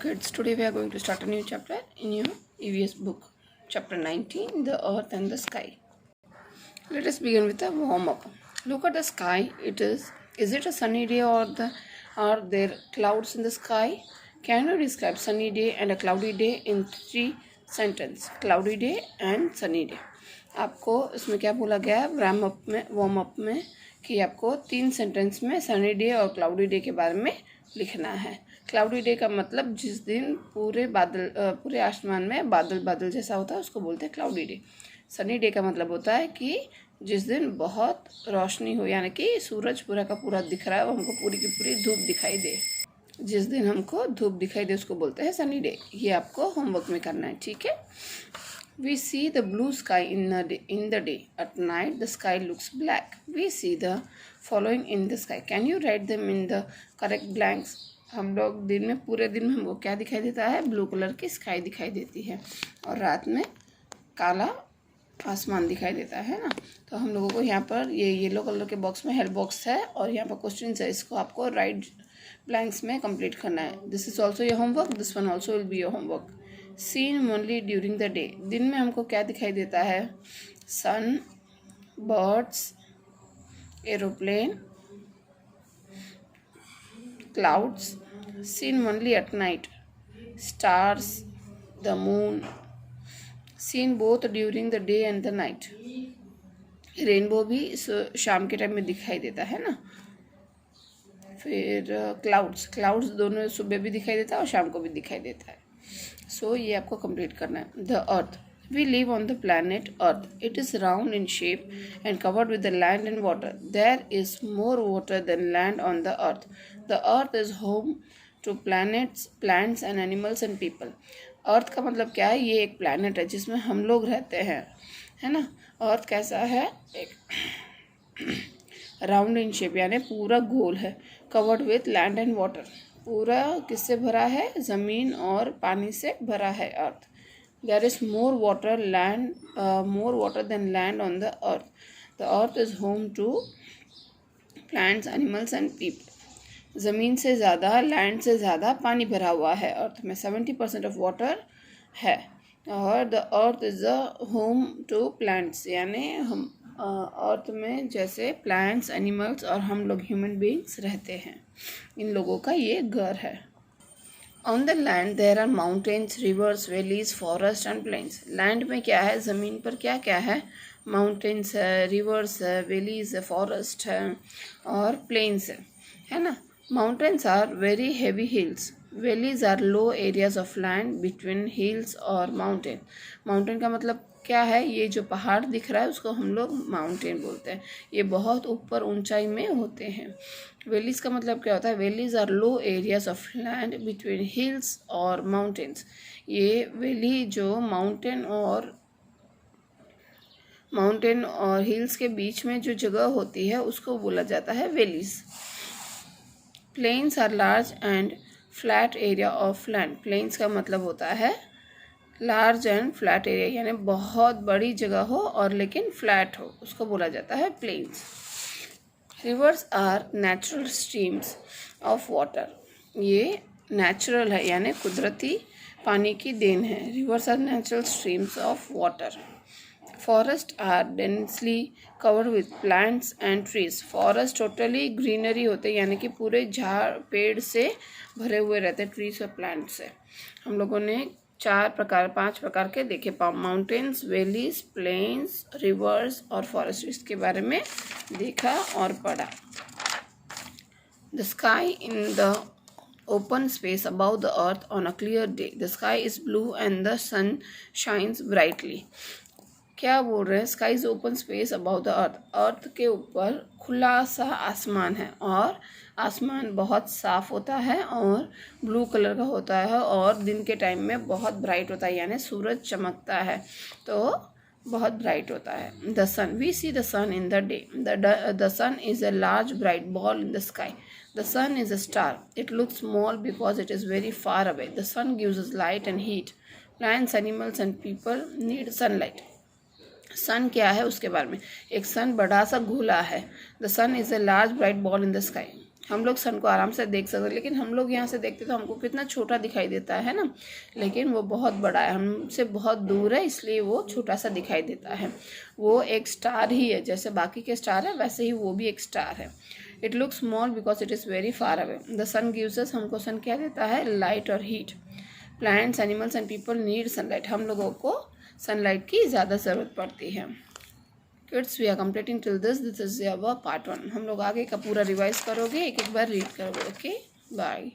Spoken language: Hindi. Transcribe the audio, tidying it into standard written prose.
Kids, today we are going to start a new chapter in your EVS book, chapter 19, The Earth and the Sky. Let us begin with a warm up. Look at the sky. Is it a sunny day or are there clouds in the sky? Can you describe sunny day and a cloudy day in 3 sentences? Cloudy day and sunny day. आपको इसमें क्या बोला गया है वार्म अप में कि आपको 3 सेंटेंस में सनी डे और क्लाउडी डे के बारे में लिखना है। क्लाउडी डे का मतलब जिस दिन पूरे आसमान में बादल जैसा होता है उसको बोलते हैं क्लाउडी डे। सनी डे का मतलब होता है कि जिस दिन बहुत रोशनी हो, यानी कि सूरज पूरा का पूरा दिख रहा है और हमको पूरी की पूरी धूप दिखाई दे। जिस दिन हमको धूप दिखाई दे उसको बोलते हैं सनी डे। ये आपको होमवर्क में करना है, ठीक है। We see the blue sky in the day. At night, the sky looks black. We see the following in the sky. Can you write them in the correct blanks? हम लोग पूरे दिन में हमको क्या दिखाई देता है? ब्लू कलर की स्काई दिखाई देती है और रात में काला आसमान दिखाई देता है ना। तो हम लोगों को यहाँ पर ये येलो कलर के बॉक्स में हेल्प बॉक्स है और यहाँ पर क्वेश्चन है, इसको आपको राइट ब्लैंक्स में कंप्लीट करना है। This is also your homework, this one also will be your homework. Seen only during the day, दिन में हमको क्या दिखाई देता है? Sun, birds, aeroplane, clouds. Seen only at night, stars, the moon. Seen both during the day and the night, rainbow भी शाम के टाइम में दिखाई देता है ना। फिर क्लाउड्स दोनों सुबह भी दिखाई देता है और शाम को भी दिखाई देता है। सो ये आपको कंप्लीट करना है। The earth, we live on the planet earth. It is round in shape and covered with the land and water. There is more water than land on the earth. The earth is home to planets, plants and animals and people. Earth का मतलब क्या है? ये एक प्लैनेट है जिसमें हम लोग रहते हैं, है ना। अर्थ कैसा है? एक राउंड इन शेप, यानी पूरा गोल है। Covered with land and water, पूरा किससे भरा है? ज़मीन और पानी से भरा है earth. There is more water than land on the earth. The earth is home to plants, animals and people. ज़मीन से ज़्यादा, लैंड से ज़्यादा पानी भरा हुआ है अर्थ में। 70% ऑफ वाटर है. और the earth is the home to plants, यानी हम अर्थ में जैसे प्लांट्स, एनिमल्स और हम लोग ह्यूमन बीइंग्स रहते हैं, इन लोगों का ये घर है. On the land there are mountains, rivers, valleys, forest and plains. Land में क्या है? ज़मीन पर क्या क्या है? माउंटेन्स है, रिवर्स है, वैलीज है, फॉरेस्ट है और प्लेन्स है ना. Mountains are very heavy hills. Valleys are low areas of land between hills और माउंटेन. माउंटेन का मतलब क्या है? ये जो पहाड़ दिख रहा है उसको हम लोग माउंटेन बोलते हैं. ये बहुत ऊपर ऊंचाई में होते हैं. वैलीज का मतलब क्या होता है? Valleys are low areas of land between hills और माउंटेन्स. ये वैली जो माउंटेन और हिल्स के बीच में जो जगह होती है उसको बोला जाता है valleys. Plains are large and flat area of land. Plains का मतलब होता है लार्ज एंड फ्लैट एरिया, यानी बहुत बड़ी जगह हो और लेकिन फ्लैट हो, उसको बोला जाता है plains. Rivers are natural streams of water. ये नेचुरल है, यानी कुदरती पानी की देन है. Rivers are natural streams of water. Forest are densely covered with plants and trees. Forest totally greenery होते हैं, यानी कि पूरे झाड़ पेड़ से भरे हुए रहते हैं, ट्रीज और प्लांट से. हम लोगों ने 5 प्रकार के देखे: माउंटेन्स, वैलीज, प्लेन्स, रिवर्स और फॉरेस्ट. इसके बारे में देखा और पढ़ा. The sky in the open space above the earth on a clear day. The sky is blue and the sun shines brightly. क्या बोल रहे हैं? Sky is open space about the earth. Earth के ऊपर खुला सा आसमान है और आसमान बहुत साफ होता है और ब्लू कलर का होता है और दिन के टाइम में बहुत ब्राइट होता है, यानी सूरज चमकता है तो बहुत ब्राइट होता है. The sun, we see the sun in the day. The sun is a large bright ball in the sky. The sun is a star. It looks small because it is very far away. The sun gives us light and heat. Plants, animals and people need sunlight. सन क्या है उसके बारे में? एक सन बड़ा सा गोला है. The sun is a large bright ball in the sky. हम लोग सन को आराम से देख सकते हैं, लेकिन हम लोग यहाँ से देखते तो हमको कितना छोटा दिखाई देता है ना, लेकिन वो बहुत बड़ा है, हमसे बहुत दूर है, इसलिए वो छोटा सा दिखाई देता है। वो एक स्टार ही है, जैसे बाकी के स्टार है वैसे ही वो भी एक स्टार है। It look small because it is very far away. The sun gives us, हमको सन क्या देता है, लाइट और हीट। Plants, animals and people need sunlight, हम लोगों को सनलाइट की ज़्यादा ज़रूरत पड़ती है। Kids, we are completing till this is our part 1। हम लोग आगे का पूरा रिवाइज करोगे, एक एक बार रीड करोगे। Okay, bye.